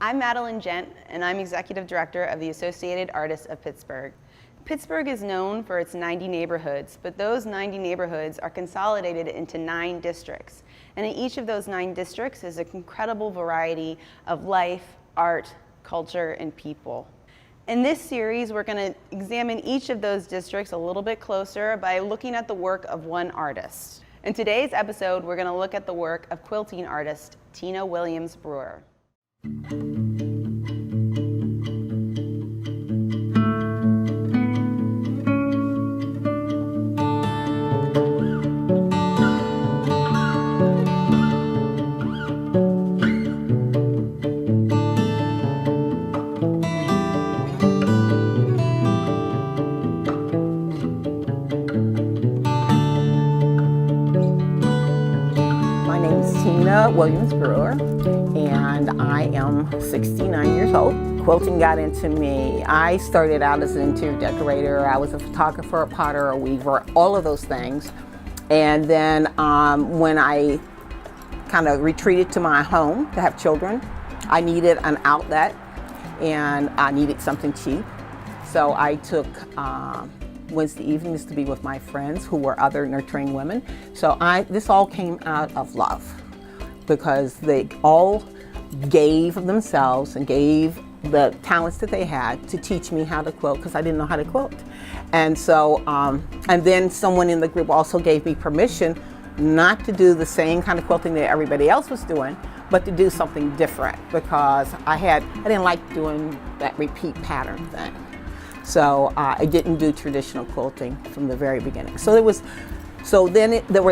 I'm Madeline Gent, and I'm Executive Director of the Associated Artists of Pittsburgh. Pittsburgh is known for its 90 neighborhoods, but those 90 neighborhoods are consolidated into 9 districts. And in each of those 9 districts is an incredible variety of life, art, culture, and people. In this series, we're going to examine each of those districts a little bit closer by looking at the work of one artist. In today's episode, we're going to look at the work of quilting artist Tina Williams Brewer. Tina Williams Brewer, and I am 69 years old. Quilting got into me. I started out as an interior decorator. I was a photographer, a potter, a weaver, all of those things. And then when I kind of retreated to my home to have children, I needed an outlet and I needed something cheap. So I took Wednesday evenings to be with my friends who were other nurturing women. So this all came out of love, because they all gave of themselves and gave the talents that they had to teach me how to quilt, because I didn't know how to quilt. And so, and then someone in the group also gave me permission not to do the same kind of quilting that everybody else was doing, but to do something different, because I didn't like doing that repeat pattern thing. So I didn't do traditional quilting from the very beginning. So there was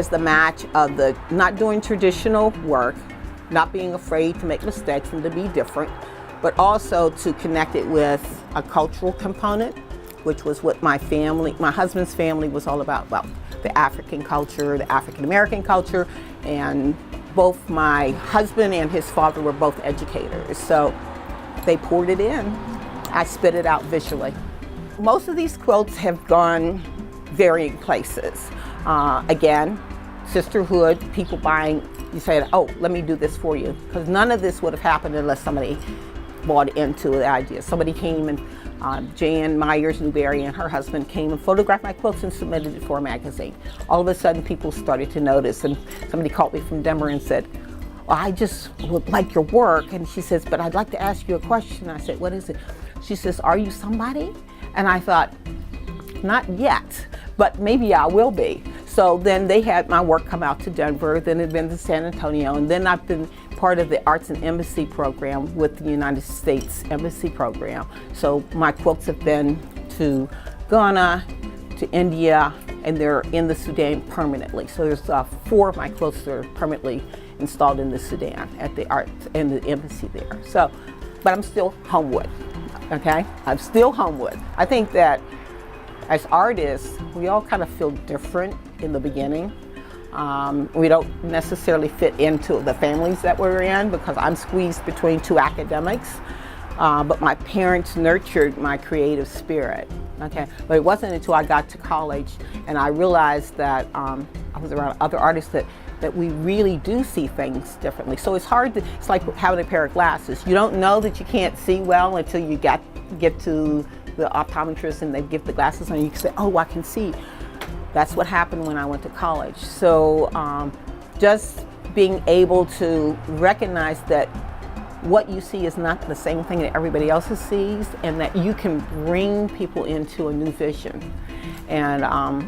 the match of the not doing traditional work, not being afraid to make mistakes and to be different, but also to connect it with a cultural component, which was what my husband's family was all about the African culture, the African American culture, and both my husband and his father were both educators. So they poured it in. I spit it out visually. Most of these quilts have gone varying places. Again, sisterhood, people buying, you said, oh, let me do this for you. Because none of this would have happened unless somebody bought into the idea. Somebody came and Jan Myers Newberry and her husband came and photographed my quilts and submitted it for a magazine. All of a sudden people started to notice, and somebody called me from Denver and said, well, I just would like your work. And she says, but I'd like to ask you a question. I said, what is it? She says, are you somebody? And I thought, not yet, but maybe I will be. So then they had my work come out to Denver, then it'd been to San Antonio, and then I've been part of the Arts and Embassy program with the United States Embassy program. So my quilts have been to Ghana, to India, and they're in the Sudan permanently. So there's 4 of my quilts that are permanently installed in the Sudan at the Arts and the Embassy there. So, but I'm still Homewood, okay? I'm still Homewood. I think that as artists, we all kind of feel different in the beginning. We don't necessarily fit into the families that we're in, because I'm squeezed between 2 academics, but my parents nurtured my creative spirit, okay? But it wasn't until I got to college and I realized that I was around other artists that we really do see things differently. So it's like having a pair of glasses. You don't know that you can't see well until you get to the optometrist and they give the glasses on you. You can say, oh, I can see. That's what happened when I went to college. So just being able to recognize that what you see is not the same thing that everybody else sees, and that you can bring people into a new vision. And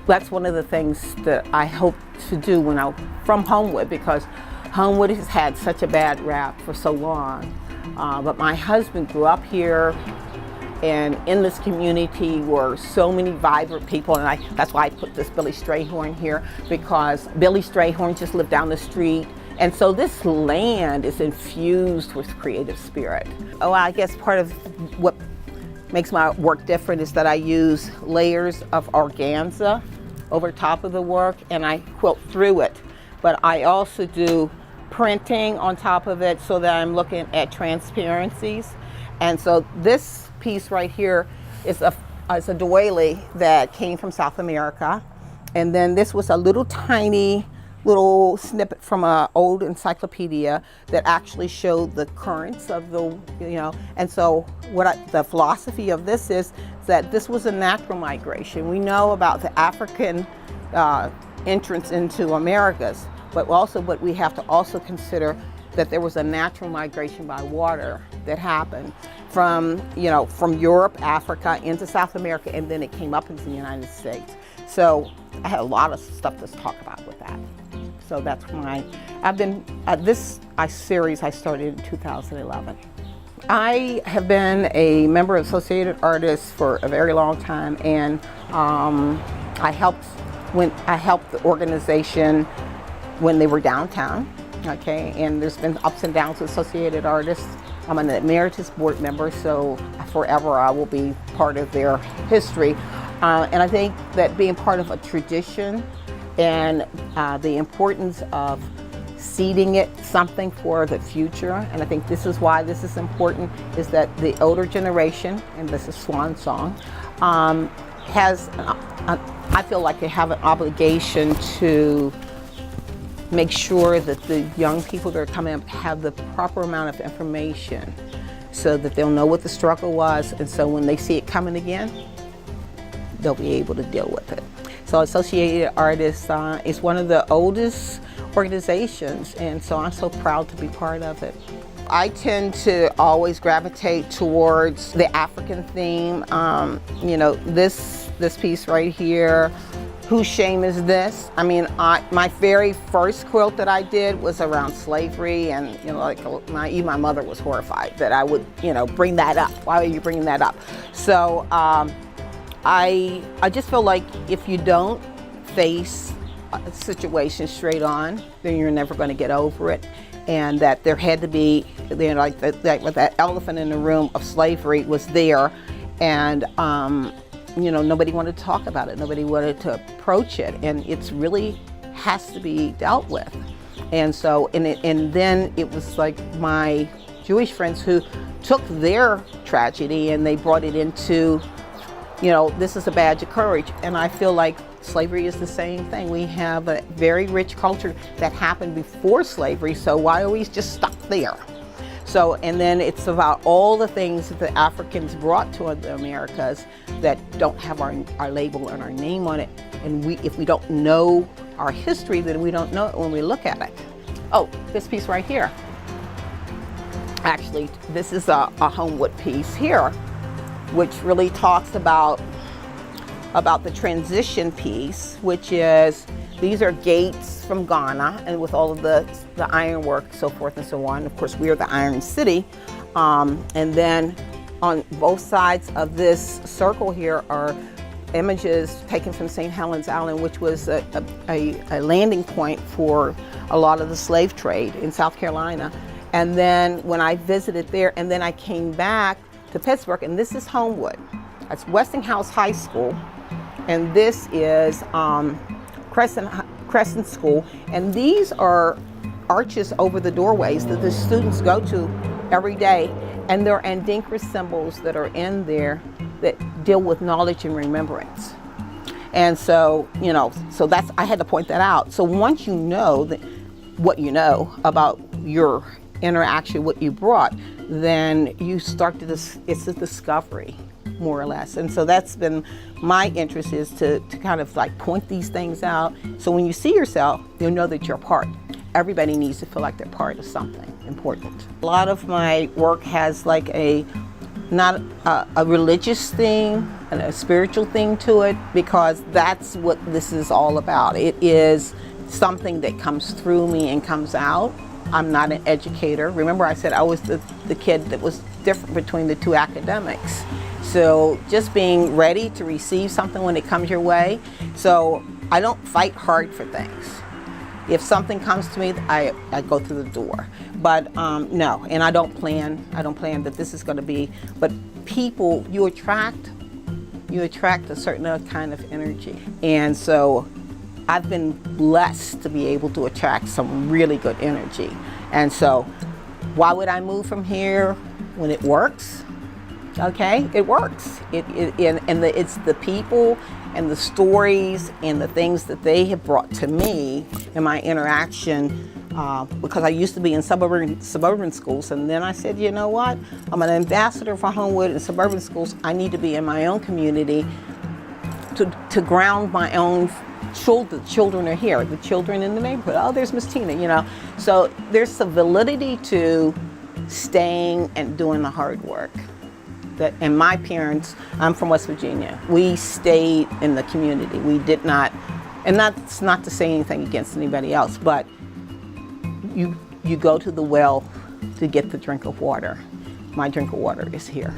that's one of the things that I hope to do when I'm from Homewood, because Homewood has had such a bad rap for so long. But my husband grew up here, and in this community were so many vibrant people, and that's why I put this Billy Strayhorn here, because Billy Strayhorn just lived down the street. And so this land is infused with creative spirit. Oh, I guess part of what makes my work different is that I use layers of organza over top of the work, and I quilt through it. But I also do printing on top of it, so that I'm looking at transparencies. And so this piece right here is a doily that came from South America. And then this was a little tiny little snippet from an old encyclopedia that actually showed the currents of the, and so the philosophy of this is that this was a natural migration. We know about the African entrance into Americas, but we have to also consider that there was a natural migration by water that happened from Europe, Africa, into South America, and then it came up into the United States. So I had a lot of stuff to talk about with that. So that's why I've been, this series I started in 2011. I have been a member of Associated Artists for a very long time, and I helped the organization when they were downtown, okay, and there's been ups and downs with Associated Artists. I'm an emeritus board member, so forever I will be part of their history. And I think that being part of a tradition and the importance of seeding it something for the future, and I think this is why this is important, is that the older generation, and this is Swan Song, I feel like they have an obligation to make sure that the young people that are coming up have the proper amount of information so that they'll know what the struggle was, and so when they see it coming again, they'll be able to deal with it. So Associated Artists is one of the oldest organizations, and so I'm so proud to be part of it. I tend to always gravitate towards the African theme. This piece right here, Whose Shame Is This? I mean, my very first quilt that I did was around slavery, and even my mother was horrified that I would, bring that up. Why are you bringing that up? So I just feel like if you don't face a situation straight on, then you're never going to get over it, and that there had to be, that elephant in the room of slavery was there, and nobody wanted to talk about it. Nobody wanted to approach it, and it's really has to be dealt with. And so, and then it was like my Jewish friends who took their tragedy and they brought it into, this is a badge of courage. And I feel like slavery is the same thing. We have a very rich culture that happened before slavery, so why are we just stuck there? So, and then it's about all the things that the Africans brought to the Americas that don't have our label and our name on it. And if we don't know our history, then we don't know it when we look at it. Oh, this piece right here. Actually, this is a Homewood piece here, which really talks about the transition piece, which is, these are gates from Ghana, and with all of the ironwork, so forth and so on. Of course, we are the Iron City. And then on both sides of this circle here are images taken from St. Helens Island, which was a landing point for a lot of the slave trade in South Carolina. And then when I visited there, and then I came back to Pittsburgh, and this is Homewood. That's Westinghouse High School, and this is Crescent School, and these are arches over the doorways that the students go to every day, and there are Adinkra symbols that are in there that deal with knowledge and remembrance. And so, so that's, I had to point that out. So once you know what you know about your interaction, what you brought, then you start to, it's a discovery, more or less. And so that's been my interest, is to kind of like point these things out. So when you see yourself, you'll know that you're a part. Everybody needs to feel like they're part of something important. A lot of my work has like not a religious thing and a spiritual thing to it, because that's what this is all about. It is something that comes through me and comes out. I'm not an educator. Remember, I said I was the kid that was different between the two academics. So just being ready to receive something when it comes your way. So I don't fight hard for things. If something comes to me, I go through the door. But no, and I don't plan that this is going to be, but people, you attract a certain kind of energy. And so I've been blessed to be able to attract some really good energy. And so why would I move from here when it works? Okay, it works. It's the people and the stories and the things that they have brought to me in my interaction, because I used to be in suburban schools, and then I said, you know what? I'm an ambassador for Homewood and suburban schools. I need to be in my own community to ground my own children. The children are here, the children in the neighborhood. Oh, there's Miss Tina, you know. So there's some validity to staying and doing the hard work. And my parents, I'm from West Virginia, we stayed in the community. We did not, and that's not to say anything against anybody else, but you go to the well to get the drink of water. My drink of water is here.